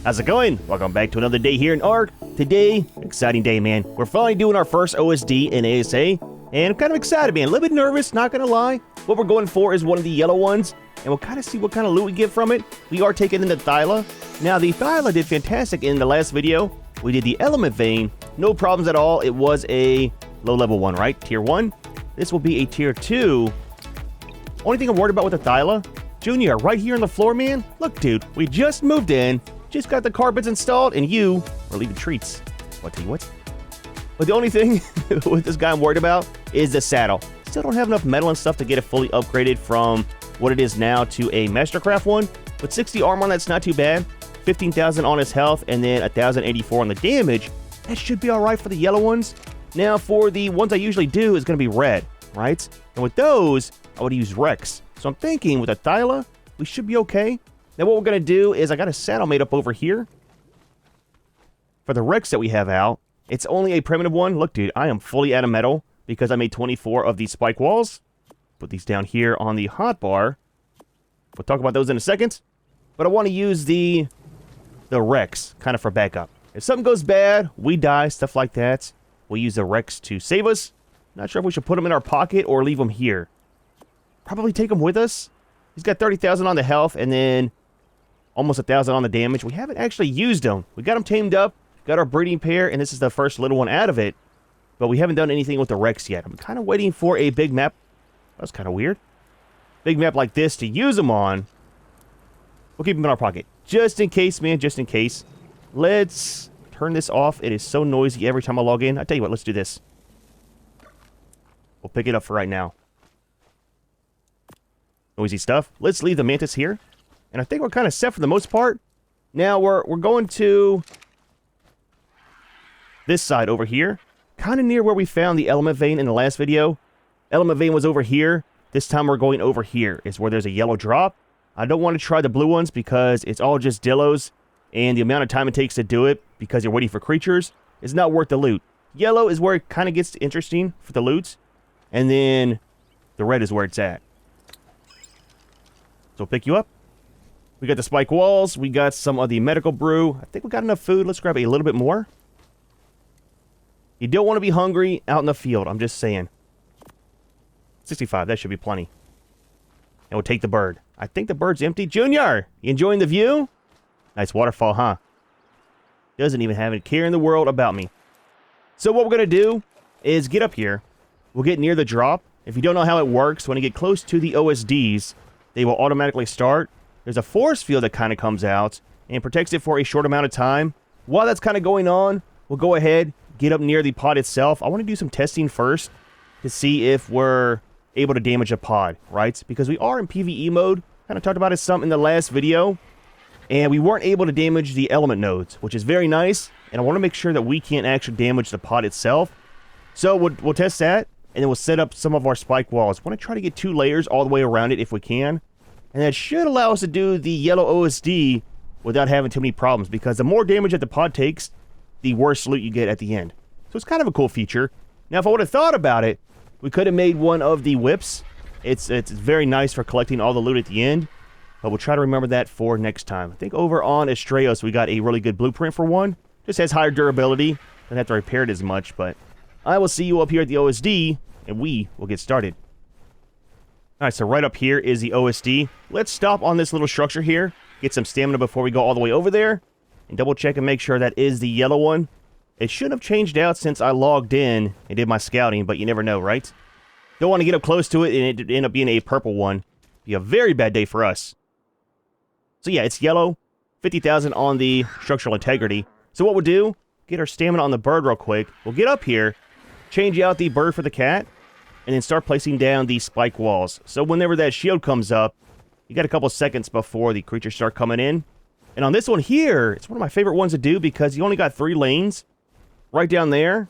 How's it going? Welcome back to another day here in ARK. Today, exciting day, man. We're finally doing our first OSD in ASA, and I'm kind of excited, man. A little bit nervous, not gonna lie. What we're going for is one of the yellow ones, and we'll kind of see what kind of loot we get from it. We are taking in the Thyla. Now, the Thyla did fantastic in the last video. We did the element vein, no problems at all. It was a low-level one, right? Tier 1. This will be a Tier 2. Only thing I'm worried about with the Thyla, Junior, right here on the floor, man. Look, dude, we just moved in. Just got the carpets installed, and you are leaving treats. I'll tell you what. But the only thing with this guy I'm worried about is the saddle. Still don't have enough metal and stuff to get it fully upgraded from what it is now to a Mastercraft one. But 60 armor on that's not too bad. 15,000 on his health, and then 1,084 on the damage. That should be alright for the yellow ones. Now, for the ones I usually do, is going to be red, right? And with those, I would use Rex. So I'm thinking with a Thyla, we should be okay. Now what we're going to do is I got a saddle made up over here. For the Rex that we have out, it's only a primitive one. Look, dude, I am fully out of metal because I made 24 of these spike walls. Put these down here on the hotbar. We'll talk about those in a second. But I want to use the Rex kind of for backup. If something goes bad, we die, stuff like that. We'll use the Rex to save us. Not sure if we should put them in our pocket or leave them here. Probably take them with us. He's got 30,000 on the health and then almost 1,000 on the damage. We haven't actually used them. We got them tamed up, got our breeding pair, and this is the first little one out of it. But we haven't done anything with the Rex yet. I'm kind of waiting for a big map. That's kind of weird. Big map like this to use them on. We'll keep them in our pocket. Just in case, man, just in case. Let's turn this off. It is so noisy every time I log in. I tell you what, let's do this. We'll pick it up for right now. Noisy stuff. Let's leave the Mantis here. And I think we're kind of set for the most part. Now we're going to this side over here. Kind of near where we found the element vein in the last video. Element vein was over here. This time we're going over here. Is where there's a yellow drop. I don't want to try the blue ones because it's all just dillos. And the amount of time it takes to do it because you're waiting for creatures is not worth the loot. Yellow is where it kind of gets interesting for the loots. And then the red is where it's at. So we'll pick you up. We got the spike walls. We got some of the medical brew. I think we got enough food. Let's grab a little bit more. You don't want to be hungry out in the field. I'm just saying. 65. That should be plenty. And we'll take the bird. I think the bird's empty. Junior, you enjoying the view? Nice waterfall, huh? Doesn't even have a care in the world about me. So what we're going to do is get up here. We'll get near the drop. If you don't know how it works, when you get close to the OSDs, they will automatically start. There's a force field that kind of comes out and protects it for a short amount of time. While that's kind of going on, we'll go ahead, get up near the pod itself. I want to do some testing first to see if we're able to damage a pod, right? Because we are in PvE mode. Kind of talked about it some in the last video. And we weren't able to damage the element nodes, which is very nice. And I want to make sure that we can't actually damage the pod itself. So we'll test that, and then we'll set up some of our spike walls. I want to try to get 2 layers all the way around it if we can. And that should allow us to do the yellow OSD without having too many problems. Because the more damage that the pod takes, the worse loot you get at the end. So it's kind of a cool feature. Now, if I would have thought about it, we could have made one of the whips. It's very nice for collecting all the loot at the end. But we'll try to remember that for next time. I think over on Estrellas, we got a really good blueprint for one. Just has higher durability. Don't have to repair it as much. But I will see you up here at the OSD, and we will get started. Alright, so right up here is the OSD. Let's stop on this little structure here. Get some stamina before we go all the way over there. And double check and make sure that is the yellow one. It shouldn't have changed out since I logged in and did my scouting, but you never know, right? Don't want to get up close to it and it end up being a purple one. Be a very bad day for us. So yeah, it's yellow. 50,000 on the structural integrity. So what we'll do, get our stamina on the bird real quick. We'll get up here, change out the bird for the cat, and then start placing down these spike walls. So whenever that shield comes up, you got a couple seconds before the creatures start coming in. And on this one here, it's one of my favorite ones to do because you only got 3 lanes. Right down there,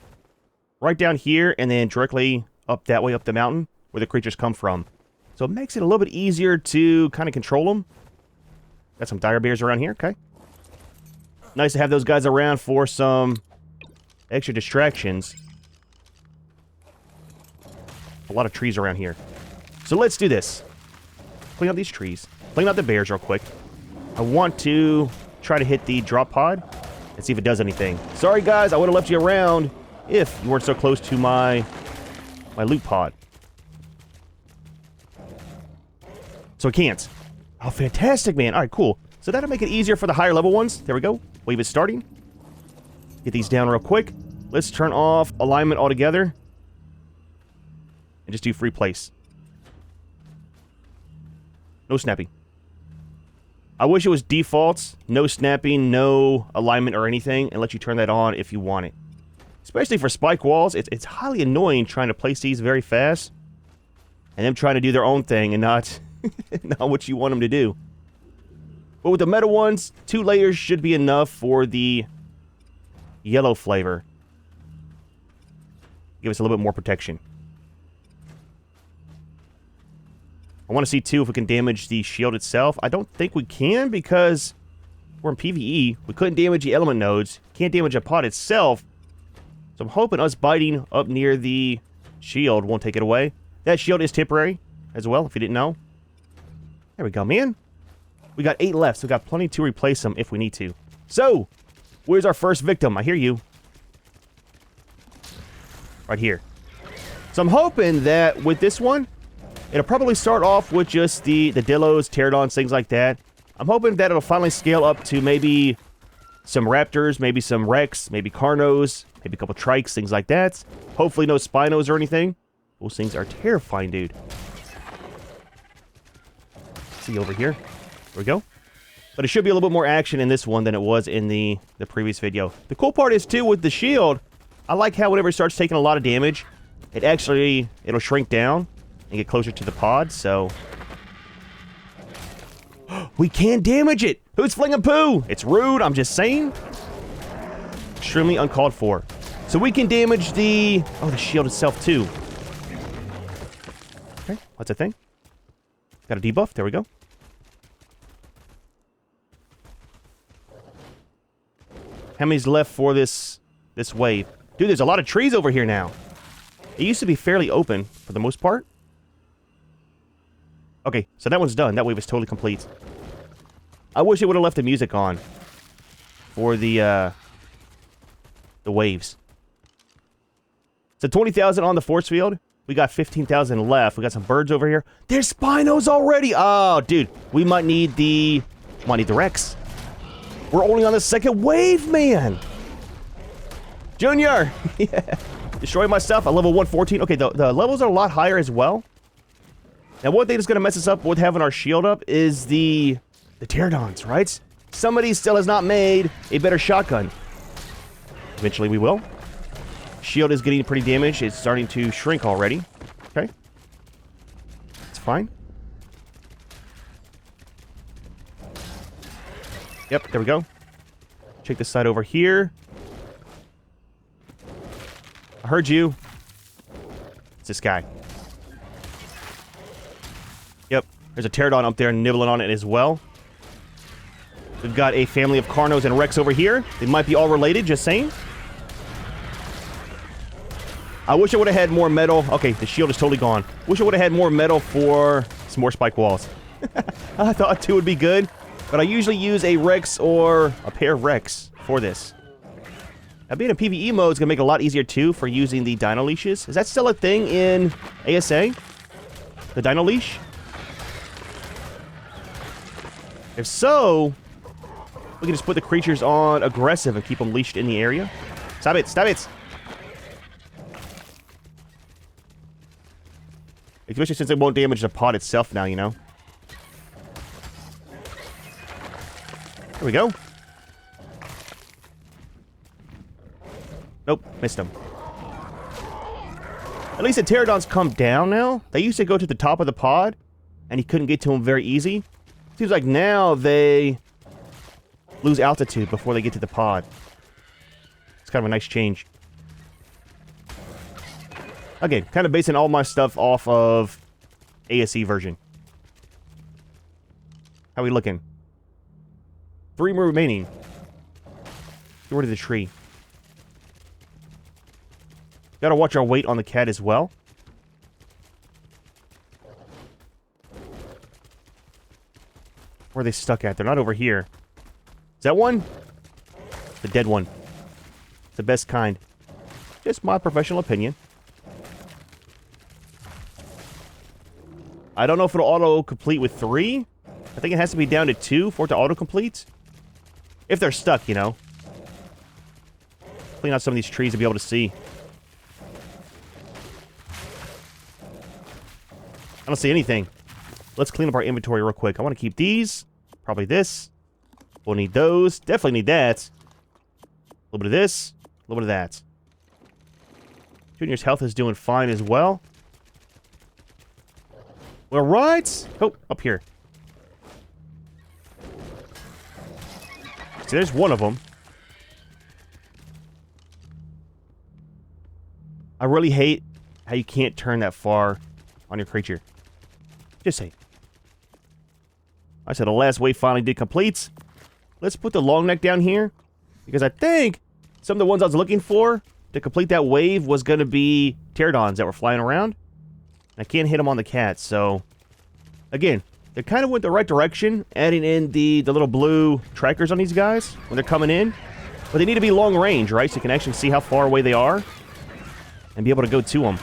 right down here, and then directly up that way up the mountain where the creatures come from. So it makes it a little bit easier to kind of control them. Got some dire bears around here, okay. Nice to have those guys around for some extra distractions. A lot of trees around here. So let's do this. Clean out these trees. Clean out the bears real quick. I want to try to hit the drop pod and see if it does anything. Sorry, guys, I would have left you around if you weren't so close to my loot pod. So I can't. Oh, fantastic, man. All right, cool. So that'll make it easier for the higher level ones. There we go. Wave is starting. Get these down real quick. Let's turn off alignment altogether. And just do free place. No snapping. I wish it was defaults. No snapping, no alignment or anything. And let you turn that on if you want it. Especially for spike walls. It's highly annoying trying to place these very fast. And them trying to do their own thing and not, not what you want them to do. But with the metal ones, 2 layers should be enough for the yellow flavor. Give us a little bit more protection. I want to see, too, if we can damage the shield itself. I don't think we can because we're in PvE. We couldn't damage the element nodes. Can't damage a pod itself. So I'm hoping us biting up near the shield won't take it away. That shield is temporary as well, if you didn't know. There we go, man. We got 8 left, so we got plenty to replace them if we need to. So, where's our first victim? I hear you. Right here. So I'm hoping that with this one, it'll probably start off with just the Dillos, Pterodons, things like that. I'm hoping that it'll finally scale up to maybe some Raptors, maybe some Rex, maybe Carnos, maybe a couple Trikes, things like that. Hopefully no Spinos or anything. Those things are terrifying, dude. See over here. There we go. But it should be a little bit more action in this one than it was in the previous video. The cool part is, too, with the shield, I like how whenever it starts taking a lot of damage, it'll shrink down and get closer to the pod, so... We can damage it! Who's flinging poo? It's rude, I'm just saying. Extremely uncalled for. So we can damage the shield itself, too. Okay, what's the thing? Got a debuff, there we go. How many's left for this wave? Dude, there's a lot of trees over here now. It used to be fairly open for the most part. Okay, so that one's done. That wave is totally complete. I wish it would have left the music on for the waves. So 20,000 on the force field. We got 15,000 left. We got some birds over here. There's Spinos already. Oh, dude, we might need the Rex. We're only on the second wave, man. Junior. Yeah. Destroy my stuff at level 114. Okay, the levels are a lot higher as well. Now, one thing that's going to mess us up with having our shield up is the Pterodons, right? Somebody still has not made a better shotgun. Eventually we will. Shield is getting pretty damaged. It's starting to shrink already. Okay. It's fine. Yep, there we go. Check this side over here. I heard you. It's this guy. Yep, there's a Pterodon up there nibbling on it as well. We've got a family of Carnos and Rex over here. They might be all related, just saying. I wish I would have had more metal. Okay, the shield is totally gone. Wish I would have had more metal for some more spike walls. I thought 2 would be good, but I usually use a Rex or a pair of Rex for this. Now, being in PvE mode is going to make it a lot easier, too, for using the Dino Leashes. Is that still a thing in ASA? The Dino Leash? If so, we can just put the creatures on aggressive and keep them leashed in the area. Stop it! Stop it! Especially since it won't damage the pod itself now, you know? There we go. Nope, missed him. At least the Pterodons come down now. They used to go to the top of the pod, and you couldn't get to them very easy. Seems like now they lose altitude before they get to the pod. It's kind of a nice change. Again, kind of basing all my stuff off of ASE version. How are we looking? 3 more remaining. Get rid of the tree. Gotta watch our weight on the cat as well. Where are they stuck at? They're not over here. Is that one? The dead one. The best kind. Just my professional opinion. I don't know if it'll auto-complete with 3. I think it has to be down to 2 for it to auto-complete. If they're stuck, you know. Clean out some of these trees to be able to see. I don't see anything. Let's clean up our inventory real quick. I want to keep these. Probably this. We'll need those. Definitely need that. A little bit of this. A little bit of that. Junior's health is doing fine as well. All right. Oh, up here. See, there's one of them. I really hate how you can't turn that far on your creature. Just say. I said the last wave finally did complete. Let's put the long neck down here. Because I think some of the ones I was looking for to complete that wave was going to be pterodons that were flying around. I can't hit them on the cat, so... Again, they kind of went the right direction, adding in the little blue trackers on these guys when they're coming in. But they need to be long range, right? So you can actually see how far away they are and be able to go to them.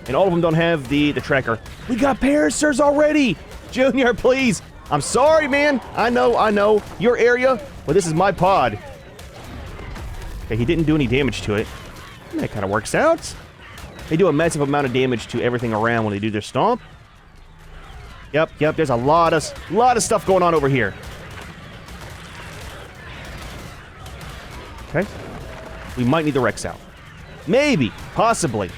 And all of them don't have the tracker. We got paracers already! Junior, please! I'm sorry, man! I know. Your area, but this is my pod. Okay, he didn't do any damage to it. And that kind of works out. They do a massive amount of damage to everything around when they do their stomp. Yep, there's a lot of stuff going on over here. Okay. We might need the Rex out. Maybe. Possibly.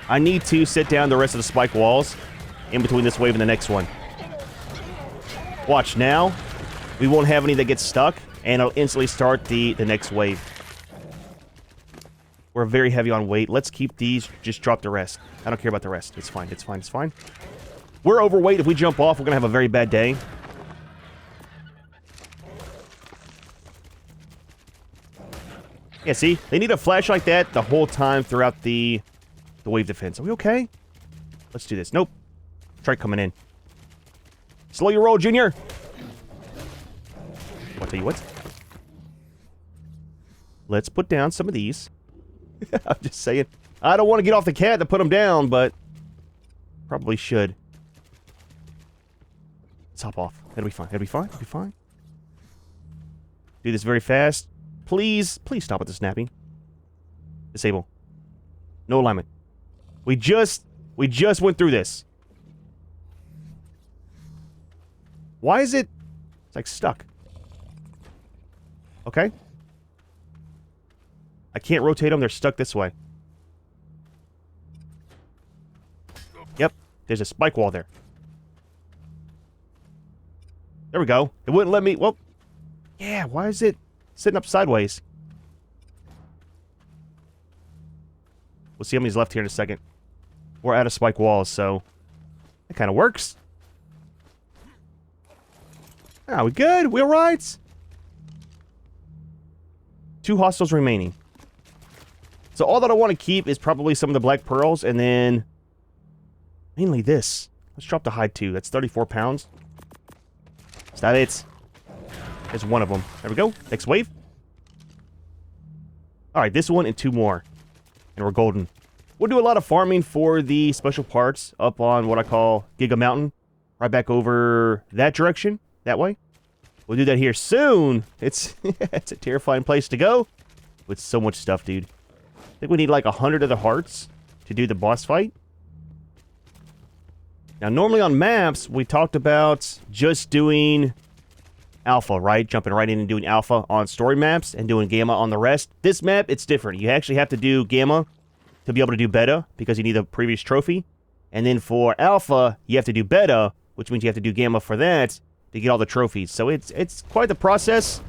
I need to sit down the rest of the spike walls in between this wave and the next one. Watch now. We won't have any that get stuck, and it'll instantly start the next wave. We're very heavy on weight. Let's keep these. Just drop the rest. I don't care about the rest. It's fine. It's fine. It's fine. We're overweight. If we jump off, we're going to have a very bad day. Yeah, see? They need a flash like that the whole time throughout the wave defense. Are we okay? Let's do this. Nope. Strike coming in. Slow your roll, Junior. I'll tell you what. Let's put down some of these. I'm just saying. I don't want to get off the cat to put them down, but probably should. Let's hop off. It'll be fine. It'll be fine. It'll be fine. Do this very fast. Please stop with the snapping. Disable. No alignment. We just went through this. Why is it... It's like stuck. Okay. I can't rotate them. They're stuck this way. Yep. There's a spike wall there. There we go. It wouldn't let me... Well... Yeah, why is it sitting up sideways? We'll see how many's left here in a second. We're out of spike walls, so... That kind of works. Ah, we good? We alright? 2 hostiles remaining. So all that I want to keep is probably some of the black pearls, and then... Mainly this. Let's drop the hide too. That's 34 pounds. Is that it? There's one of them. There we go. Next wave. Alright, this one and 2 more. And we're golden. We'll do a lot of farming for the special parts up on what I call Giga Mountain. Right back over that direction. That way. We'll do that here soon. It's it's a terrifying place to go. With so much stuff, dude. I think we need like 100 of the hearts to do the boss fight. Now, normally on maps, we talked about just doing alpha, right? Jumping right in and doing alpha on story maps and doing gamma on the rest. This map, it's different. You actually have to do gamma to be able to do beta because you need a previous trophy. And then for alpha, you have to do beta, which means you have to do gamma for that to get all the trophies. So it's quite the process.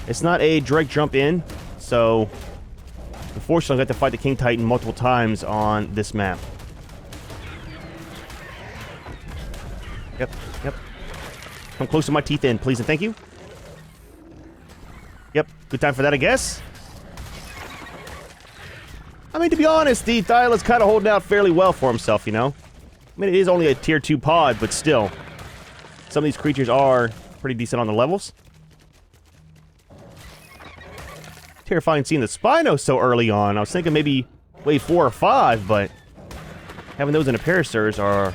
It's not a direct jump in. So, unfortunately, I have to fight the King Titan multiple times on this map. Yep. Come close to my teeth in, please and thank you. Yep, good time for that, I guess. I mean, to be honest, the Thyla's kind of holding out fairly well for himself, you know? I mean, it is only a tier 2 pod, but still. some of these creatures are pretty decent on the levels. Terrifying seeing the Spino so early on. I was thinking maybe wave 4 or 5, but having those in a Parasurs are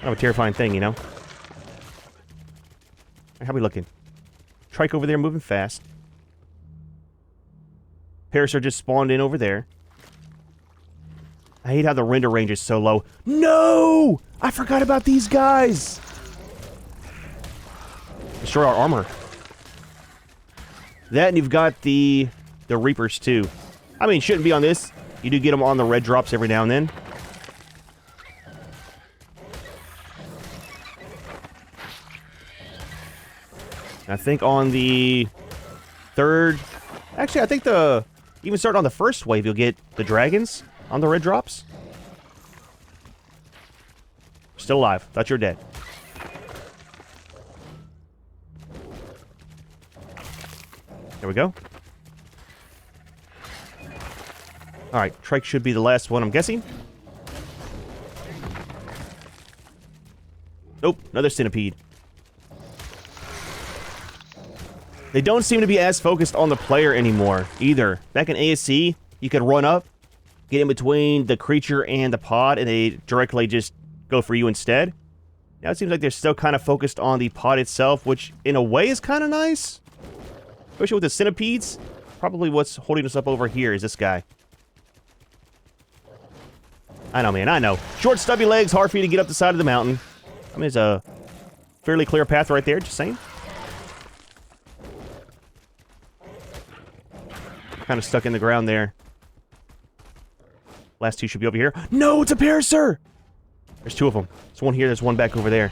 kind of a terrifying thing, you know? How we looking? Trike over there moving fast. Parasur just spawned in over there. I hate how the render range is so low. No! I forgot about these guys! Destroy our armor. That, and you've got the Reapers, too. I mean, shouldn't be on this. You do get them on the red drops every now and then. I think on the third... Actually, I think even start on the first wave, you'll get the dragons on the red drops. Still alive. Thought you were dead. There we go. Alright, Trike should be the last one, I'm guessing. Nope, another centipede. They don't seem to be as focused on the player anymore, either. Back in ASC, you could run up, get in between the creature and the pod, and they directly just go for you instead. Now it seems like they're still kind of focused on the pod itself, which in a way is kind of nice. Especially with the centipedes. Probably what's holding us up over here is this guy. I know, man, I know. Short, stubby legs, hard for you to get up the side of the mountain. I mean, there's a fairly clear path right there, just saying. Kind of stuck in the ground there. Last two should be over here. No, it's a Parasur! There's two of them. There's one here, there's one back over there.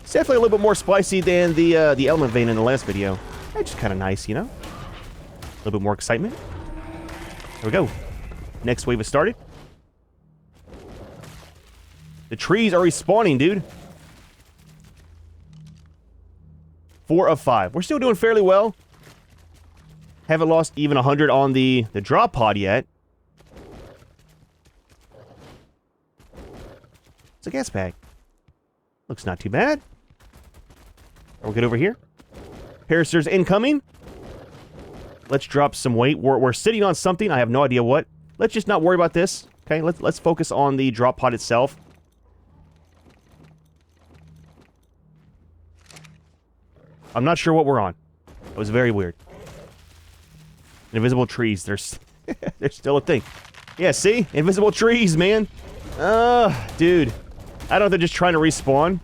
It's definitely a little bit more spicy than the element vein in the last video. That's just kind of nice, you know? A little bit more excitement. There we go. Next wave has started. The trees are respawning, dude. 4 of 5. We're still doing fairly well. Haven't lost even 100 on the drop pod yet. It's a gas bag. Looks not too bad. Are we good over here? Parasurs incoming. Let's drop some weight. We're sitting on something. I have no idea what. Let's just not worry about this. Okay, let's focus on the drop pod itself. I'm not sure what we're on. It was very weird. Invisible trees. They're still a thing. Yeah, see? Invisible trees, man. Dude. I don't know if they're just trying to respawn.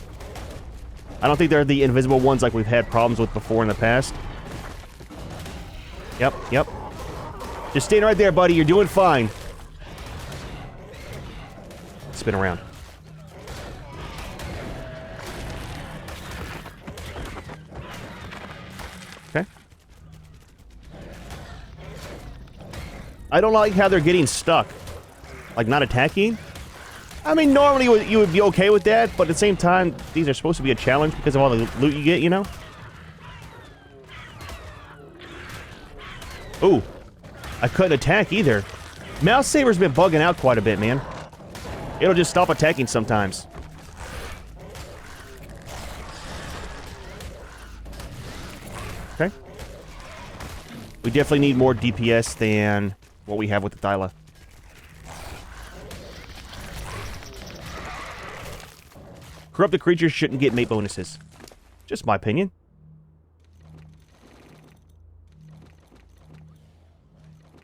I don't think they're the invisible ones like we've had problems with before in the past. Yep. Just staying right there, buddy. You're doing fine. Spin around. Okay. I don't like how they're getting stuck. Like, not attacking. I mean, normally you would be okay with that, but at the same time, these are supposed to be a challenge because of all the loot you get, you know? Ooh. I couldn't attack either. Mouse Saber's been bugging out quite a bit, man. It'll just stop attacking sometimes. Okay. We definitely need more DPS than what we have with the Thyla. Corrupted creatures shouldn't get mate bonuses. Just my opinion.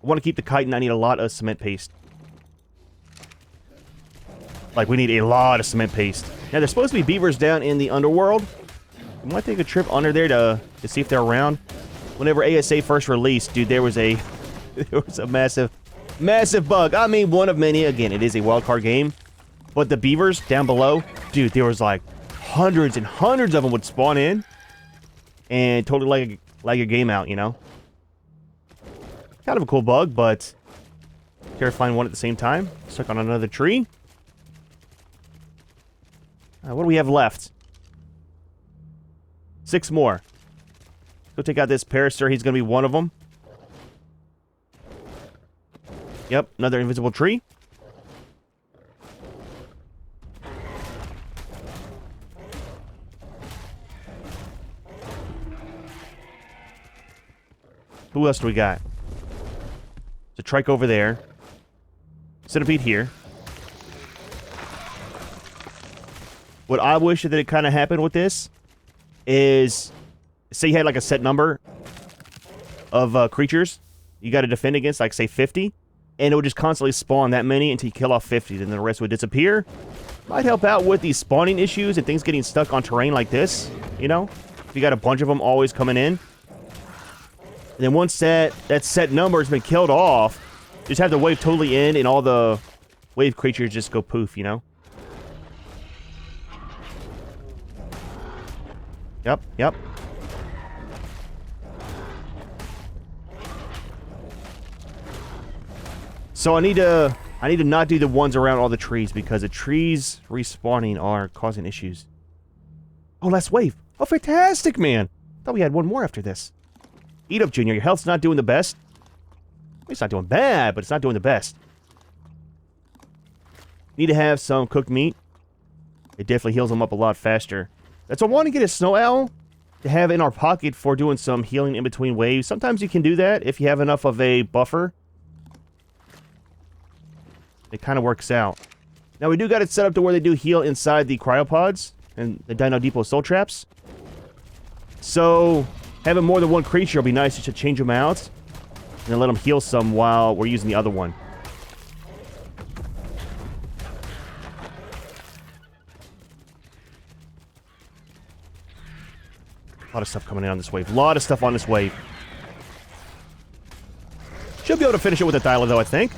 I want to keep the kite and I need a lot of cement paste. Like, we need a lot of cement paste. Now, there's supposed to be beavers down in the underworld. I might take a trip under there to see if they're around. Whenever ASA first released, dude, there was a massive bug. I mean, one of many. Again, it is a wildcard game. But the beavers down below, dude, there was like hundreds and hundreds of them would spawn in and totally lag your game out, you know? Kind of a cool bug, but terrifying one at the same time. Stuck on another tree. What do we have left? 6 more. Go take out this Parasur. He's going to be one of them. Yep, another invisible tree. Who else do we got? There's a trike over there. Centipede here. What I wish that it kind of happened with this is, say you had like a set number of creatures you got to defend against, like say 50, and it would just constantly spawn that many until you kill off 50, then the rest would disappear. Might help out with these spawning issues and things getting stuck on terrain like this, you know? If you got a bunch of them always coming in. And then once that set number has been killed off, just have the wave totally end and all the wave creatures just go poof, you know? Yep, yep. So I need to not do the ones around all the trees because the trees respawning are causing issues. Oh, last wave. Oh, fantastic, man. Thought we had one more after this. Eat up, Junior. Your health's not doing the best. It's not doing bad, but it's not doing the best. Need to have some cooked meat. It definitely heals them up a lot faster. That's why I want to get a snow owl to have in our pocket for doing some healing in between waves. Sometimes you can do that if you have enough of a buffer. It kind of works out. Now, we do got it set up to where they do heal inside the cryopods and the Dino Depot soul traps. So, having more than one creature will be nice just to change them out and then let them heal some while we're using the other one. A lot of stuff coming in on this wave. A lot of stuff on this wave. Should be able to finish it with a Thyla, though, I think.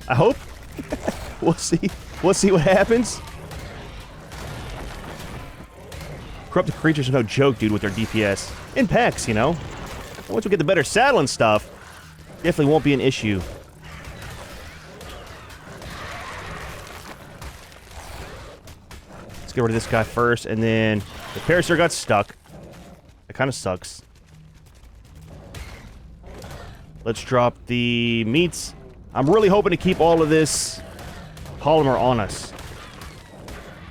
I hope. We'll see. We'll see what happens. Corrupted creatures are no joke, dude, with their DPS. In packs, you know. Once we get the better saddle and stuff, definitely won't be an issue. Let's get rid of this guy first, and then the Parasaur got stuck. That kind of sucks. Let's drop the meats. I'm really hoping to keep all of this polymer on us.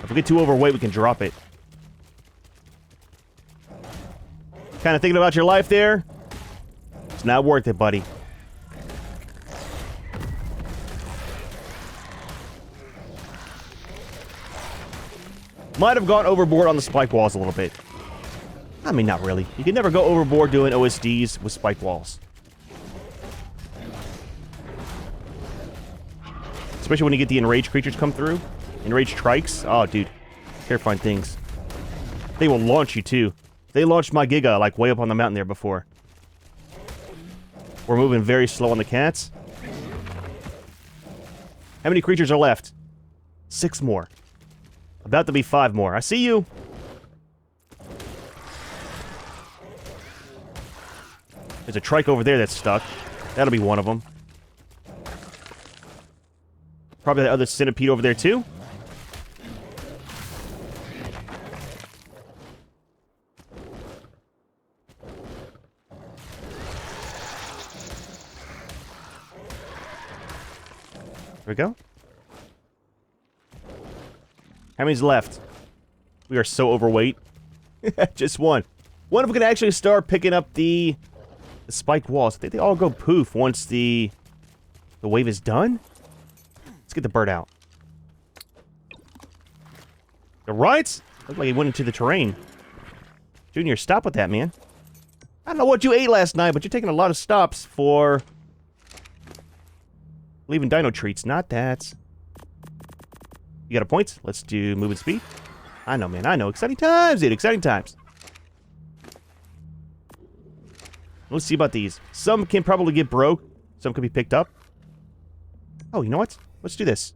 If we get too overweight, we can drop it. Kind of thinking about your life there? It's not worth it, buddy. Might have gone overboard on the spike walls a little bit. I mean, not really. You can never go overboard doing OSDs with spike walls. Especially when you get the enraged creatures come through. Enraged trikes. Oh, dude. Terrifying things. They will launch you, too. They launched my Giga, like, way up on the mountain there before. We're moving very slow on the cats. How many creatures are left? 6 more. About to be 5 more. I see you. There's a trike over there that's stuck. That'll be one of them. Probably the other centipede over there, too. There we go. How many's left? We are so overweight. Just one. One of them can actually start picking up the spiked walls. I think they all go poof once the wave is done. Let's get the bird out. The rights? Looked like he went into the terrain. Junior, stop with that, man. I don't know what you ate last night, but you're taking a lot of stops for leaving dino treats. Not that. You got a point? Let's do movement speed. I know, man. I know. Exciting times, dude. Exciting times. Let's see about these. Some can probably get broke. Some can be picked up. Oh, you know what? Let's do this.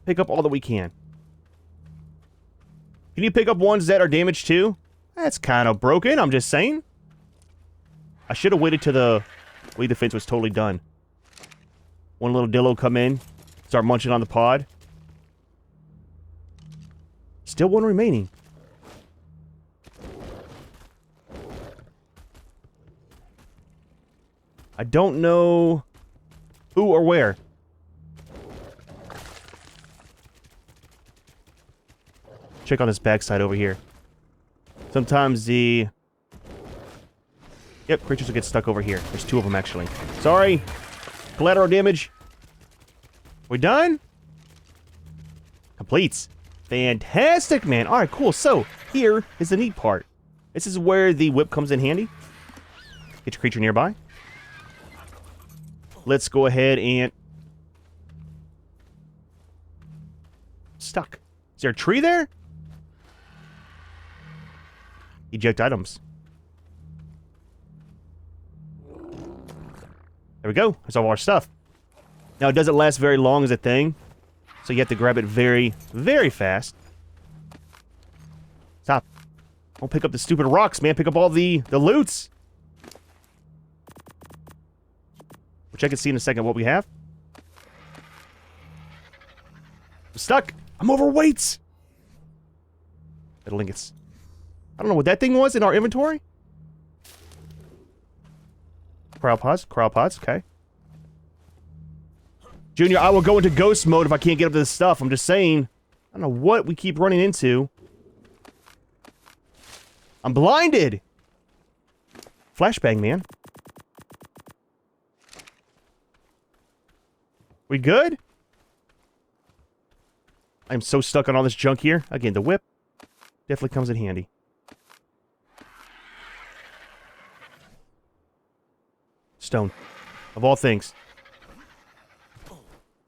Pick up all that we can. Can you pick up ones that are damaged too? That's kind of broken, I'm just saying. I should have waited till the wave defense was totally done. One little dillo come in, start munching on the pod. Still one remaining. I don't know who or where. Check on this backside over here. Sometimes the Yep, creatures will get stuck over here. There's 2 of them, actually. Sorry. Collateral damage. We done? Completes. Fantastic, man. All right, cool. So, here is the neat part. This is where the whip comes in handy. Get your creature nearby. Let's go ahead and... Stuck. Is there a tree there? Eject items. There we go. That's all our stuff. Now, it doesn't last very long as a thing, so you have to grab it very, very fast. Stop. Don't pick up the stupid rocks, man. Pick up all the loots. We'll check and see in a second what we have. I'm stuck. I'm overweight. Metal ingots. I don't know what that thing was in our inventory. Cryopods, okay. Junior, I will go into ghost mode if I can't get up to this stuff. I'm just saying. I don't know what we keep running into. I'm blinded! Flashbang, man. We good? I'm so stuck on all this junk here. Again, the whip definitely comes in handy. Stone. Of all things.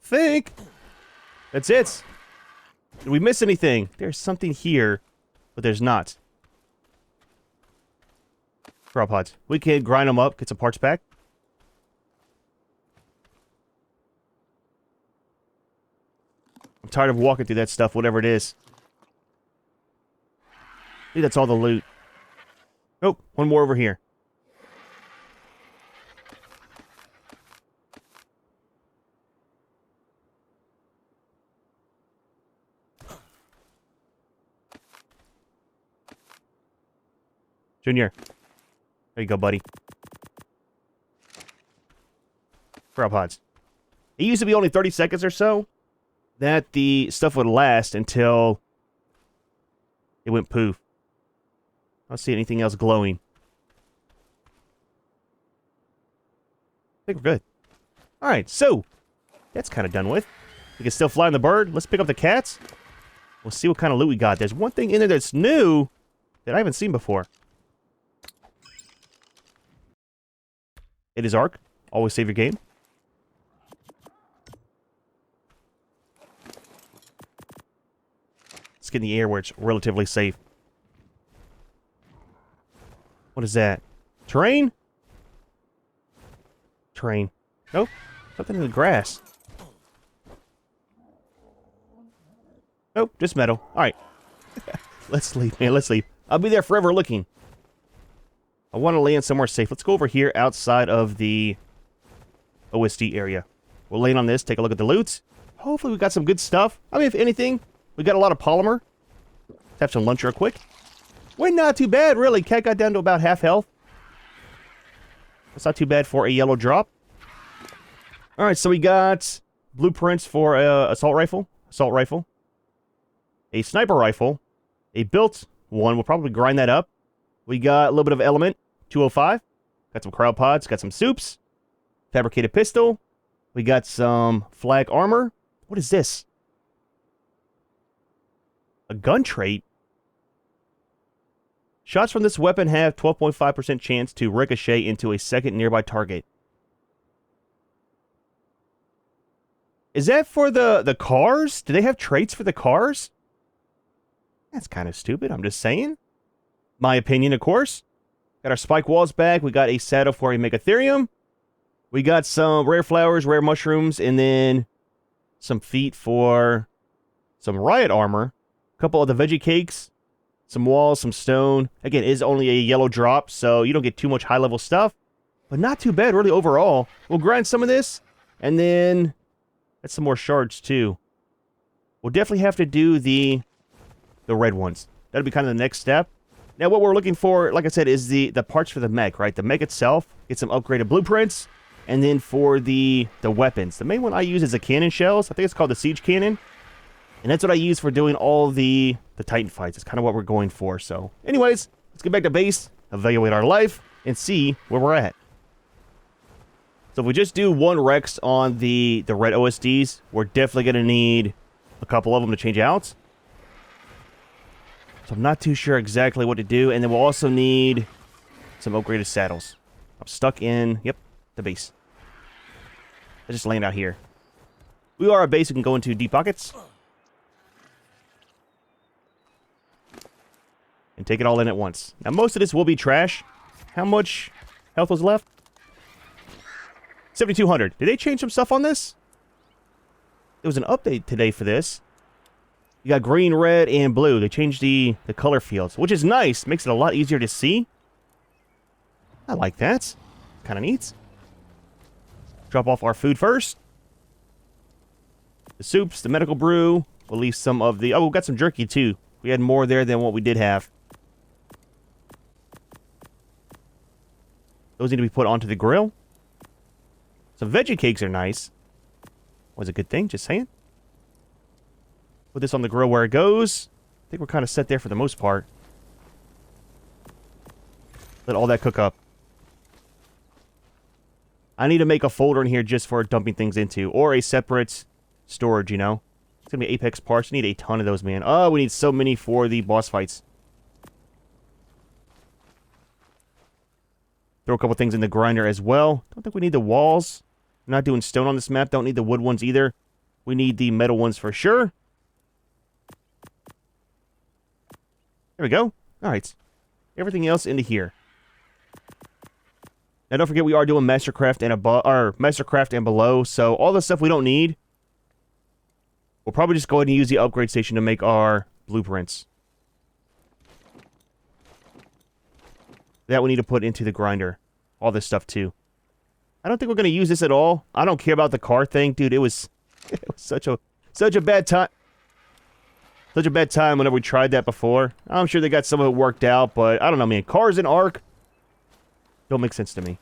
Think! That's it! Did we miss anything? There's something here, but there's not. Cryopods. We can grind them up, get some parts back. I'm tired of walking through that stuff, whatever it is. I think that's all the loot. Oh, one more over here. Junior. There you go, buddy. Cryopods. It used to be only 30 seconds or so that the stuff would last until it went poof. I don't see anything else glowing. I think we're good. Alright, so that's kind of done with. We can still fly on the bird. Let's pick up the cats. We'll see what kind of loot we got. There's one thing in there that's new that I haven't seen before. It is ARK. Always save your game. Let's get in the air where it's relatively safe. What is that? Terrain? Terrain. Nope. Something in the grass. Nope, just metal. Alright. Let's leave, man. Let's leave. I'll be there forever looking. I want to land somewhere safe. Let's go over here outside of the OSD area. We'll land on this, take a look at the loot. Hopefully we got some good stuff. I mean, if anything, we got a lot of polymer. Let's have some lunch real quick. Went not too bad, really. Cat got down to about half health. That's not too bad for a yellow drop. Alright, so we got blueprints for a assault rifle, a sniper rifle, a built one. We'll probably grind that up. We got a little bit of element, 205. Got some cryopods, got some soups. Fabricated pistol. We got some flag armor. What is this? A gun trait? Shots from this weapon have 12.5% chance to ricochet into a second nearby target. Is that for the cars? Do they have traits for the cars? That's kind of stupid, I'm just saying. My opinion, of course. Got our spike walls back. We got a saddle for a Megatherium. We got some rare flowers, rare mushrooms, and then some feet for some riot armor. A couple of the veggie cakes. Some walls, some stone. Again, it is only a yellow drop, so you don't get too much high-level stuff. But not too bad, really, overall. We'll grind some of this, and then that's some more shards, too. We'll definitely have to do the red ones. That'll be kind of the next step. Now, what we're looking for, like I said, is the parts for the mech, right? The mech itself, get some upgraded blueprints, and then for the weapons. The main one I use is the cannon shells. I think it's called the siege cannon. And that's what I use for doing all the Titan fights. It's kind of what we're going for. So, anyways, let's get back to base, evaluate our life, and see where we're at. So if we just do one Rex on the red OSDs, we're definitely going to need a couple of them to change out. So I'm not too sure exactly what to do. And then we'll also need some upgraded saddles. I'm stuck in, yep, the base. I just land out here. We are a base. We can go into deep pockets. And take it all in at once. Now most of this will be trash. How much health was left? 7,200. Did they change some stuff on this? There was an update today for this. You got green, red, and blue. They changed the color fields, which is nice. Makes it a lot easier to see. I like that. Kind of neat. Drop off our food first. The soups, the medical brew. We'll leave some of the... Oh, we got some jerky, too. We had more there than what we did have. Those need to be put onto the grill. Some veggie cakes are nice. Was a good thing, just saying. Put this on the grill where it goes. I think we're kind of set there for the most part. Let all that cook up. I need to make a folder in here just for dumping things into. Or a separate storage, you know. It's going to be Apex parts. We need a ton of those, man. Oh, we need so many for the boss fights. Throw a couple things in the grinder as well. Don't think we need the walls. I'm not doing stone on this map. Don't need the wood ones either. We need the metal ones for sure. There we go. All right. Everything else into here. Now don't forget we are doing Mastercraft and Mastercraft and below. So all the stuff we don't need, we'll probably just go ahead and use the upgrade station to make our blueprints. That we need to put into the grinder. All this stuff too. I don't think we're going to use this at all. I don't care about the car thing. Dude, it was such a bad time. Such a bad time whenever we tried that before. I'm sure they got some of it worked out, but I don't know, man. Cars in ARK don't make sense to me.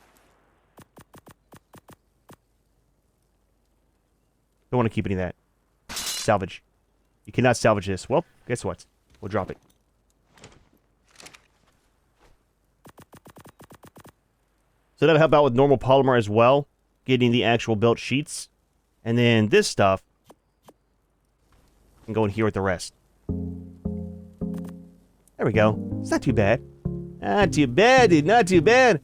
Don't want to keep any of that. Salvage. You cannot salvage this. Well, guess what? We'll drop it. So that'll help out with normal polymer as well. Getting the actual built sheets. And then this stuff can go in here with the rest. There we go. It's not too bad. Not too bad, dude. Not too bad.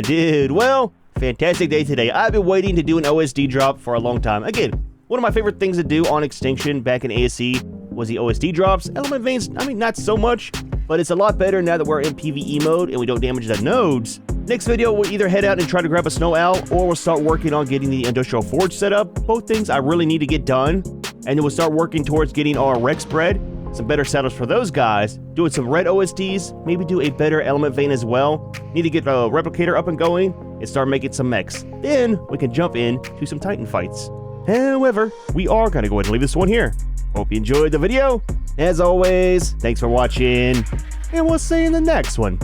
Dude. Well, fantastic day today. I've been waiting to do an OSD drop for a long time. Again, one of my favorite things to do on Extinction back in ASE was the OSD drops. Element veins, I mean, not so much, but it's a lot better now that we're in PvE mode and we don't damage the nodes. Next video, we'll either head out and try to grab a snow owl, or we'll start working on getting the industrial forge set up. Both things I really need to get done. And then we'll start working towards getting our Rex bread, some better saddles for those guys, doing some red OSDs, maybe do a better element vein as well. Need to get a replicator up and going and start making some mechs. Then we can jump in to some Titan fights. However, we are going to go ahead and leave this one here. Hope you enjoyed the video. As always, thanks for watching, and we'll see you in the next one.